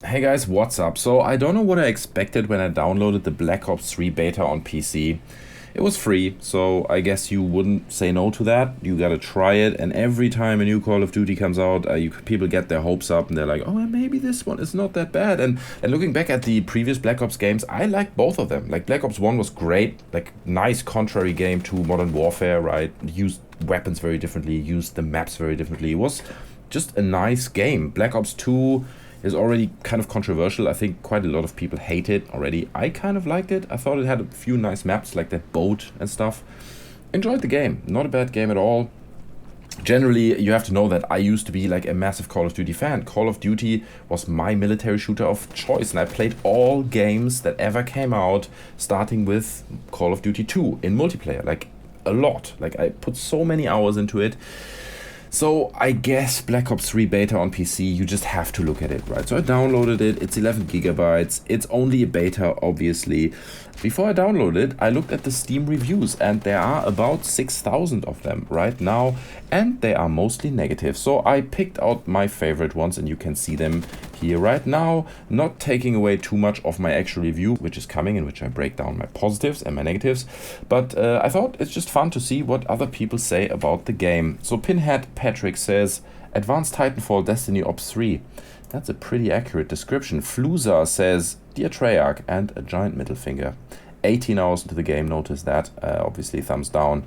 Hey guys, what's up? So I don't know what I expected when I downloaded the Black Ops 3 beta on PC. It was free, so I guess you wouldn't say no to that. You gotta try it, and every time a new Call of Duty comes out, people get their hopes up and they're like, oh, maybe this one is not that bad. And looking back at the previous Black Ops games, I liked both of them. Like Black Ops 1 was great, like nice contrary game to Modern Warfare, right? Used weapons very differently, used the maps very differently. It was just a nice game. Black Ops 2 is already kind of controversial. I think quite a lot of people hate it already. I kind of liked it. I thought it had a few nice maps, like that boat and stuff. Enjoyed the game. Not a bad game at all. Generally, you have to know that I used to be like a massive Call of Duty fan. Call of Duty was my military shooter of choice, and I played all games that ever came out, starting with Call of Duty 2 in multiplayer. Like, a lot. Like, I put so many hours into it. So I guess Black Ops 3 beta on PC, you just have to look at it, right? So I downloaded it, it's 11 gigabytes, it's only a beta, obviously. Before I downloaded it, I looked at the Steam reviews, and there are about 6,000 of them right now, and they are mostly negative. So I picked out my favorite ones, and you can see them here right now, not taking away too much of my actual review, which is coming, in which I break down my positives and my negatives. But I thought it's just fun to see what other people say about the game. So Pinhead Patrick says, Advanced Titanfall Destiny Ops 3. That's a pretty accurate description. Flooza says, Dear Treyarch, and a giant middle finger. 18 hours into the game, notice that. Obviously, thumbs down.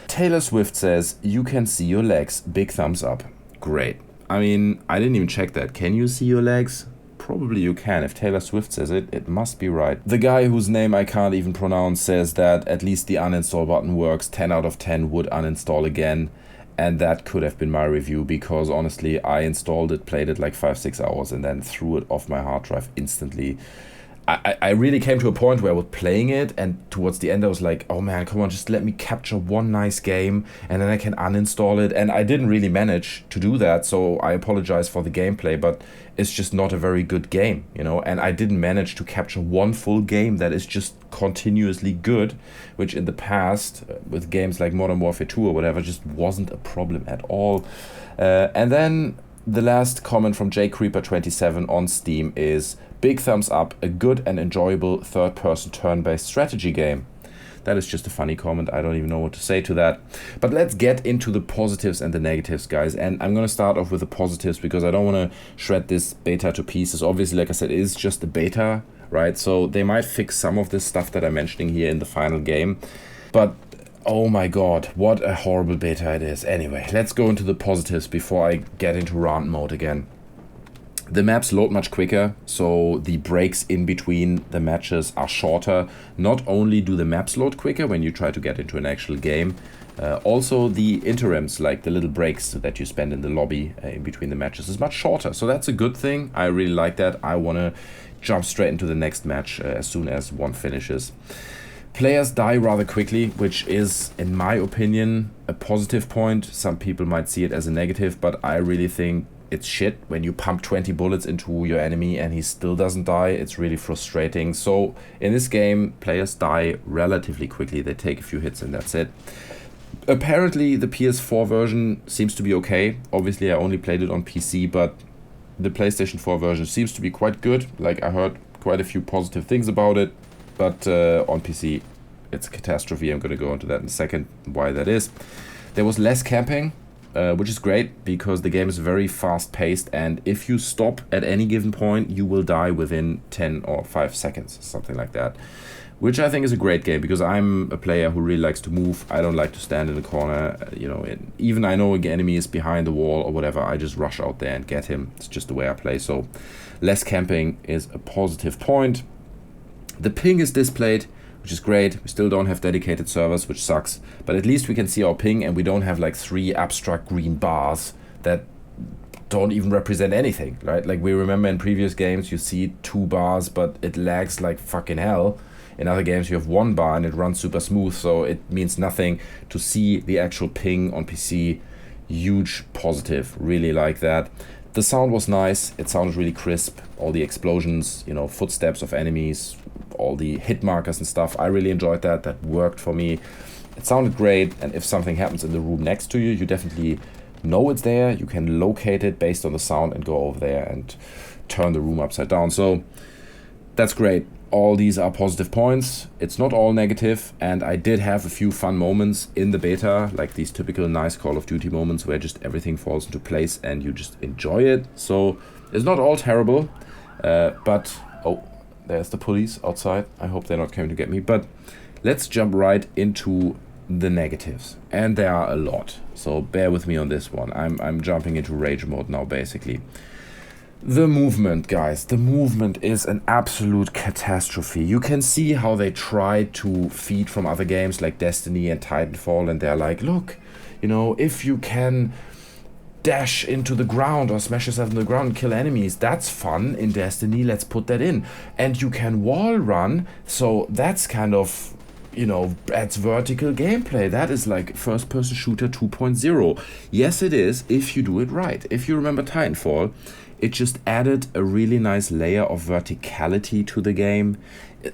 Taylor Swift says, You can see your legs. Big thumbs up. Great. I mean, I didn't even check that. Can you see your legs? Probably you can. If Taylor Swift says it, it must be right. The guy whose name I can't even pronounce says that at least the uninstall button works. 10 out of 10 would uninstall again. And that could have been my review, because honestly, I installed it, played it like 5-6 hours, and then threw it off my hard drive instantly. I really came to a point where I was playing it, and towards the end I was like, oh man, come on, just let me capture one nice game and then I can uninstall it. And I didn't really manage to do that, so I apologize for the gameplay, but it's just not a very good game, you know. And I didn't manage to capture one full game that is just continuously good, which in the past, with games like Modern Warfare 2 or whatever, just wasn't a problem at all. And then the last comment from jcreeper27 on Steam is, big thumbs up, a good and enjoyable third-person turn-based strategy game. That is just a funny comment. I don't even know what to say to that. But let's get into the positives and the negatives, guys. And I'm going to start off with the positives, because I don't want to shred this beta to pieces. Obviously, like I said, it is just a beta, right? So they might fix some of this stuff that I'm mentioning here in the final game. But oh my god, what a horrible beta it is. Anyway, let's go into the positives before I get into rant mode again. The maps load much quicker, so the breaks in between the matches are shorter. Not only do the maps load quicker when you try to get into an actual game, also the interims, like the little breaks that you spend in the lobby in between the matches, is much shorter. So that's a good thing. I really like that. I want to jump straight into the next match as soon as one finishes. Players die rather quickly, which is, in my opinion, a positive point. Some people might see it as a negative, but I really think it's shit when you pump 20 bullets into your enemy and he still doesn't die. It's really frustrating. So in this game, players die relatively quickly. They take a few hits and that's it. Apparently, the PS4 version seems to be okay. Obviously, I only played it on PC, but the PlayStation 4 version seems to be quite good. Like, I heard quite a few positive things about it, but on PC, it's a catastrophe. I'm going to go into that in a second, why that is. There was less camping, which is great, because the game is very fast-paced, and if you stop at any given point, you will die within 10 or 5 seconds, something like that. Which I think is a great game, because I'm a player who really likes to move. I don't like to stand in the corner, even I know an enemy is behind the wall or whatever, I just rush out there and get him. It's just the way I play, so less camping is a positive point. The ping is displayed, which is great. We still don't have dedicated servers, which sucks, but at least we can see our ping, and we don't have like 3 abstract green bars that don't even represent anything, right? Like, we remember in previous games you see 2 bars, but it lags like fucking hell. In other games you have 1 bar and it runs super smooth, so it means nothing to see the actual ping on PC. Huge positive, really like that. The sound was nice, it sounded really crisp. All the explosions, footsteps of enemies, all the hit markers and stuff, I really enjoyed that. That worked for me. It sounded great, and if something happens in the room next to you, you definitely know it's there. You can locate it based on the sound and go over there and turn the room upside down. So that's great. All these are positive points. It's not all negative, and I did have a few fun moments in the beta, like these typical nice Call of Duty moments where just everything falls into place and you just enjoy it. So it's not all terrible, but oh, there's the police outside. I hope they're not coming to get me. But let's jump right into the negatives, and there are a lot. So bear with me on this one. I'm jumping into rage mode now, basically. The movement, guys, the movement is an absolute catastrophe. You can see how they try to feed from other games like Destiny and Titanfall, and they're like, look, you know, if you can dash into the ground or smash yourself in the ground and kill enemies, that's fun in Destiny, let's put that in. And you can wall run, so that's kind of, you know, adds vertical gameplay. That is like first-person shooter 2.0. Yes, it is, if you do it right. If you remember Titanfall, it just added a really nice layer of verticality to the game.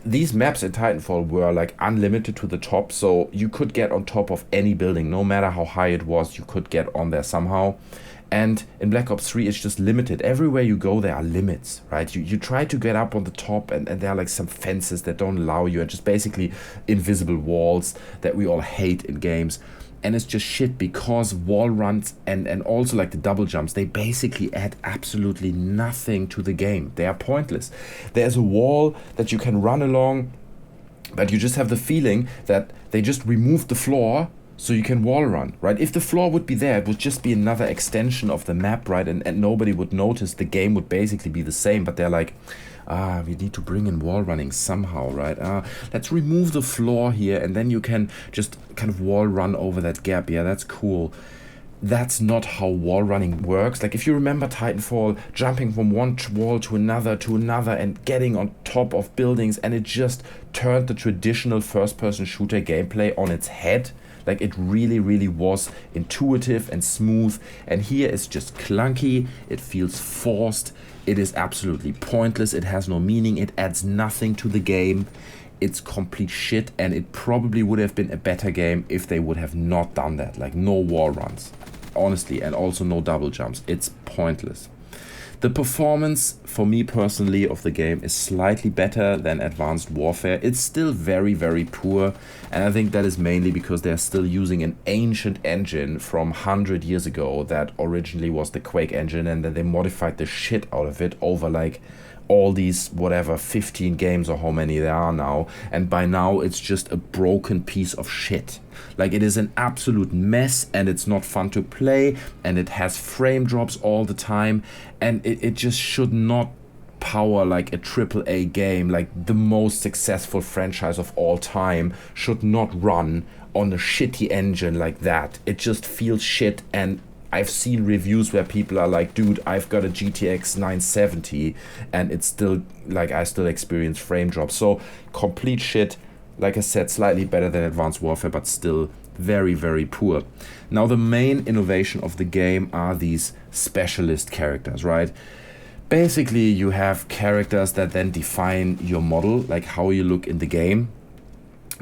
These maps in Titanfall were like unlimited to the top, so you could get on top of any building, no matter how high it was, you could get on there somehow. And in Black Ops 3, it's just limited. Everywhere you go, there are limits, right? You try to get up on the top, and there are like some fences that don't allow you, and just basically invisible walls that we all hate in games. And it's just shit, because wall runs and also like the double jumps, they basically add absolutely nothing to the game. They are pointless. There's a wall that you can run along, but you just have the feeling that they just removed the floor so you can wall run, right? If the floor would be there, it would just be another extension of the map, right? And nobody would notice. The game would basically be the same, but they're like, we need to bring in wall running somehow, right? Let's remove the floor here, and then you can just kind of wall run over that gap. Yeah, that's cool. That's not how wall running works. Like, if you remember Titanfall, jumping from one wall to another, and getting on top of buildings, and it just turned the traditional first-person shooter gameplay on its head. Like, it really, really was intuitive and smooth, and here it's just clunky, it feels forced, it is absolutely pointless, it has no meaning, it adds nothing to the game, it's complete shit, and it probably would have been a better game if they would have not done that. Like, no wall runs, honestly, and also no double jumps. It's pointless. The performance, for me personally, of the game is slightly better than Advanced Warfare. It's still very, very poor, and I think that is mainly because they're still using an ancient engine from 100 years ago that originally was the Quake engine, and then they modified the shit out of it over like all these, whatever, 15 games or how many there are now, and by now it's just a broken piece of shit. Like, it is an absolute mess, and it's not fun to play, and it has frame drops all the time, and it just should not power like a AAA game. Like, the most successful franchise of all time should not run on a shitty engine like that. It just feels shit, and I've seen reviews where people are like, dude, I've got a GTX 970 and it's still, like, I still experience frame drops. So, complete shit. Like I said, slightly better than Advanced Warfare, but still very, very poor. Now, the main innovation of the game are these specialist characters, right? Basically, you have characters that then define your model, like how you look in the game.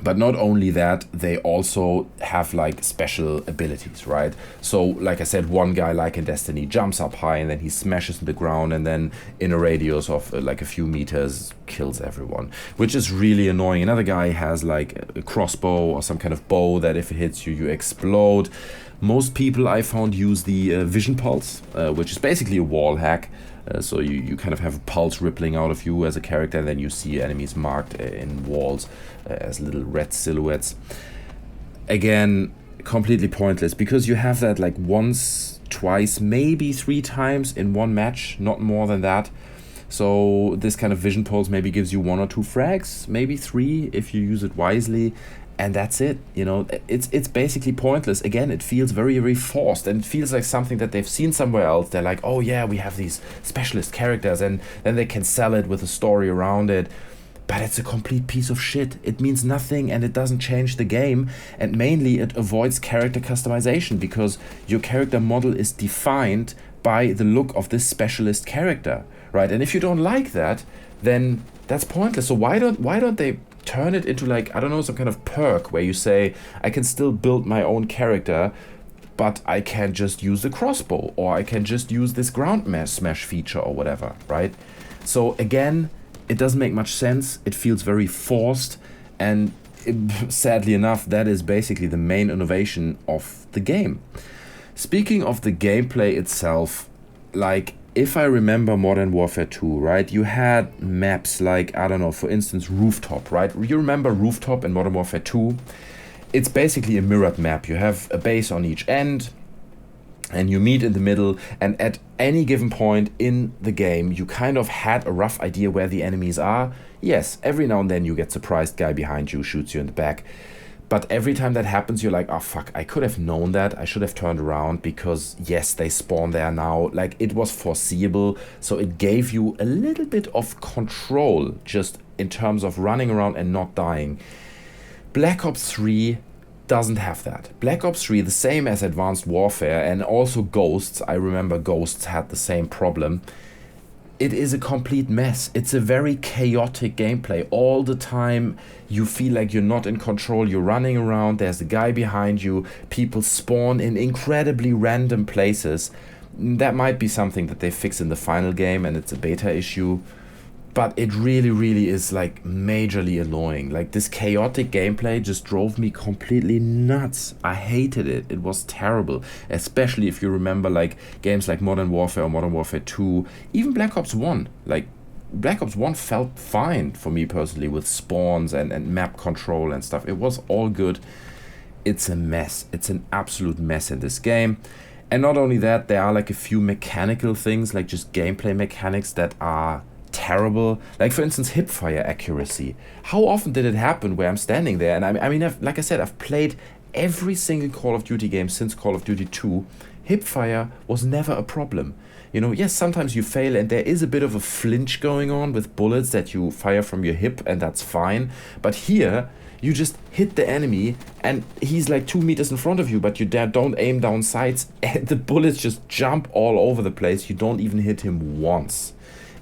But not only that, they also have like special abilities, right? So, like I said, one guy, like in Destiny, jumps up high and then he smashes in the ground, and then in a radius of like a few meters kills everyone, which is really annoying. Another guy has like a crossbow or some kind of bow that if it hits you, you explode. Most people I found use the vision pulse, which is basically a wall hack. So you kind of have a pulse rippling out of you as a character, and then you see enemies marked in walls as little red silhouettes. Again, completely pointless, because you have that like once, twice, maybe 3 times in one match, not more than that. So this kind of vision pulse maybe gives you 1 or 2 frags, maybe 3 if you use it wisely. And that's it, you know, it's basically pointless. Again, it feels very, very forced, and it feels like something that they've seen somewhere else. They're like, oh yeah, we have these specialist characters, and then they can sell it with a story around it. But it's a complete piece of shit. It means nothing, and it doesn't change the game. And mainly, it avoids character customization, because your character model is defined by the look of this specialist character, right? And if you don't like that, then that's pointless. So why don't they turn it into, like, I don't know, some kind of perk where you say, I can still build my own character, but I can just use the crossbow, or I can just use this ground smash feature or whatever, right? So again, it doesn't make much sense. It feels very forced, and sadly enough, that is basically the main innovation of the game. Speaking of the gameplay itself, like, if I remember Modern Warfare 2, right, you had maps like, I don't know, for instance, Rooftop, right? You remember Rooftop in Modern Warfare 2? It's basically a mirrored map. You have a base on each end, and you meet in the middle, and at any given point in the game, you kind of had a rough idea where the enemies are. Yes, every now and then you get surprised, guy behind you shoots you in the back. But every time that happens, you're like, oh fuck, I could have known that. I should have turned around, because yes, they spawn there now. Like, it was foreseeable. So it gave you a little bit of control just in terms of running around and not dying. Black Ops 3 doesn't have that. Black Ops 3, the same as Advanced Warfare and also Ghosts. I remember Ghosts had the same problem. It is a complete mess. It's a very chaotic gameplay. All the time you feel like you're not in control. You're running around, there's a guy behind you, people spawn in incredibly random places. That might be something that they fix in the final game, and it's a beta issue. But it really is like majorly annoying. Like, this chaotic gameplay just drove me completely nuts. I hated it. It was terrible. Especially if you remember like games like Modern Warfare or Modern Warfare 2, even Black Ops 1. Like, Black Ops 1 felt fine for me personally with spawns and map control and stuff. It was all good. It's a mess. It's an absolute mess in this game. And not only that, there are like a few mechanical things, like just gameplay mechanics that are terrible. Like, for instance, hipfire accuracy. How often did it happen where I'm standing there and I mean, like I said, I've played every single Call of Duty game since Call of Duty 2. Hipfire was never a problem. You know, yes, sometimes you fail and there is a bit of a flinch going on with bullets that you fire from your hip, and that's fine. But here, you just hit the enemy and he's like 2 meters in front of you, but you don't aim down sights, and the bullets just jump all over the place. You don't even hit him once.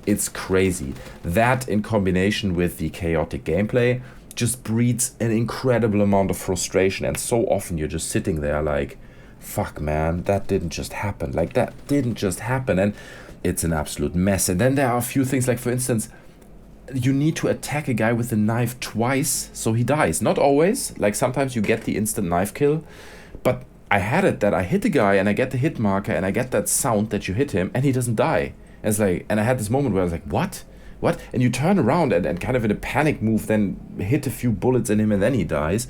It's crazy. That, in combination with the chaotic gameplay, just breeds an incredible amount of frustration. And so often you're just sitting there like, fuck man, that didn't just happen. Like, that didn't just happen. And it's an absolute mess. And then there are a few things, like, for instance, you need to attack a guy with a knife twice so he dies. Not always. Like, sometimes you get the instant knife kill. But I had it that I hit a guy and I get the hit marker and I get that sound that you hit him and he doesn't die. And it's like, and I had this moment where I was like, what? And you turn around and kind of in a panic move then hit a few bullets in him and then he dies.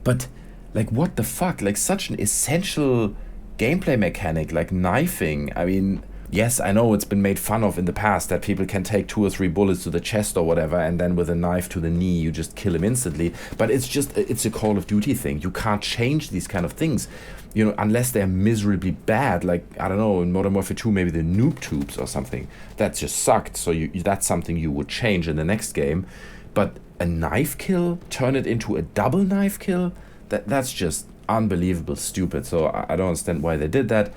But like, what the fuck? Like, such an essential gameplay mechanic, like knifing. I mean, yes, I know it's been made fun of in the past that people can take 2 or 3 bullets to the chest or whatever, and then with a knife to the knee you just kill him instantly. But it's a Call of Duty thing. You can't change these kind of things, you know, unless they're miserably bad. Like, I don't know, in Modern Warfare 2 maybe the noob tubes or something that just sucked, so that's something you would change in the next game. But a knife kill, turn it into a double knife kill, that's just unbelievable stupid. So I don't understand why they did that.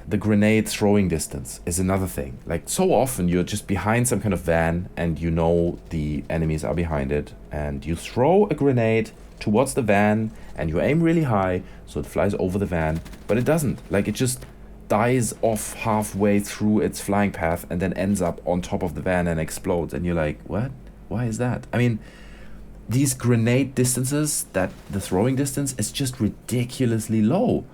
The grenade throwing distance is another thing. Like, so often you're just behind some kind of van and you know the enemies are behind it, and you throw a grenade towards the van and you aim really high so it flies over the van, but it doesn't. Like, it just dies off halfway through its flying path and then ends up on top of the van and explodes, and you're like, what? Why is that? I mean, these grenade distances, that the throwing distance is just ridiculously low.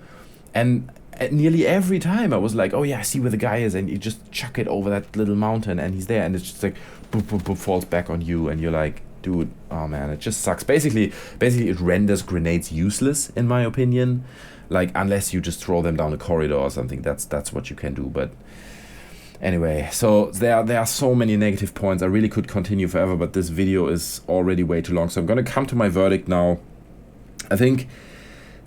And nearly every time I was like, oh yeah, I see where the guy is, and you just chuck it over that little mountain and he's there, and it's just like boop, boop, boop, falls back on you, and you're like, dude, oh man, it just sucks. Basically it renders grenades useless, in my opinion. Like, unless you just throw them down a corridor or something, that's what you can do. But anyway, so there are so many negative points. I really could continue forever, but this video is already way too long, so I'm gonna come to my verdict now. I think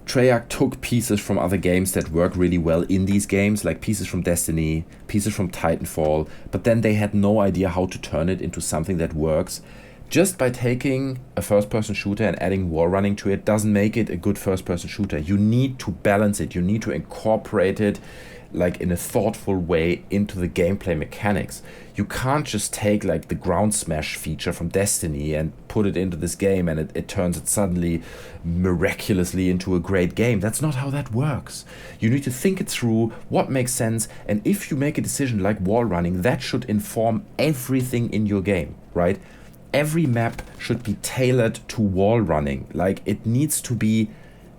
Treyarch took pieces from other games that work really well in these games, like pieces from Destiny, pieces from Titanfall, but then they had no idea how to turn it into something that works. Just by taking a first-person shooter and adding wall running to it doesn't make it a good first-person shooter. You need to balance it. You need to incorporate it like in a thoughtful way into the gameplay mechanics. You can't just take like the ground smash feature from Destiny and put it into this game and it turns it suddenly miraculously into a great game. That's not how that works. You need to think it through, what makes sense, and if you make a decision like wall running, that should inform everything in your game, right? Every map should be tailored to wall running. Like, it needs to be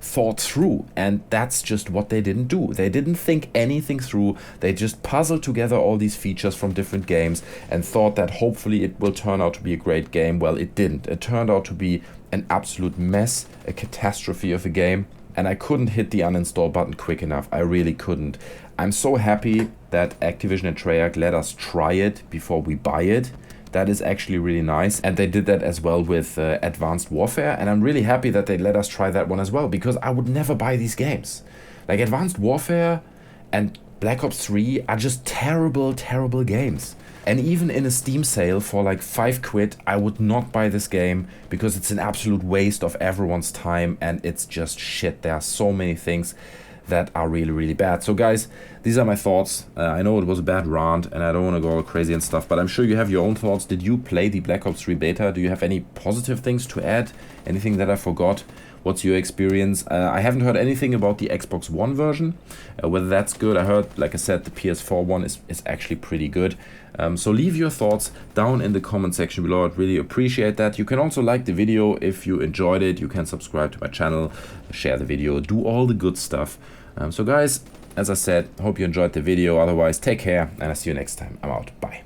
thought through, and that's just what they didn't do. They didn't think anything through. They just puzzled together all these features from different games and thought that hopefully it will turn out to be a great game. Well, it didn't. It turned out to be an absolute mess, a catastrophe of a game, and I couldn't hit the uninstall button quick enough. I really couldn't. I'm so happy that Activision and Treyarch let us try it before we buy it. That is actually really nice, and they did that as well with Advanced Warfare, and I'm really happy that they let us try that one as well, because I would never buy these games. Like, Advanced Warfare and Black Ops 3 are just terrible, terrible games. And even in a Steam sale for like £5, I would not buy this game, because it's an absolute waste of everyone's time, and it's just shit. There are so many things that are really, really bad. So guys, these are my thoughts. I know it was a bad rant and I don't want to go all crazy and stuff, but I'm sure you have your own thoughts. Did you play the Black Ops 3 beta? Do you have any positive things to add? Anything that I forgot? What's your experience? I haven't heard anything about the Xbox One version, whether that's good. I heard, like I said, the PS4 one is actually pretty good. So leave your thoughts down in the comment section below. I'd really appreciate that. You can also like the video if you enjoyed it. You can subscribe to my channel, share the video, do all the good stuff. So guys, as I said, hope you enjoyed the video. Otherwise, take care and I'll see you next time. I'm out. Bye.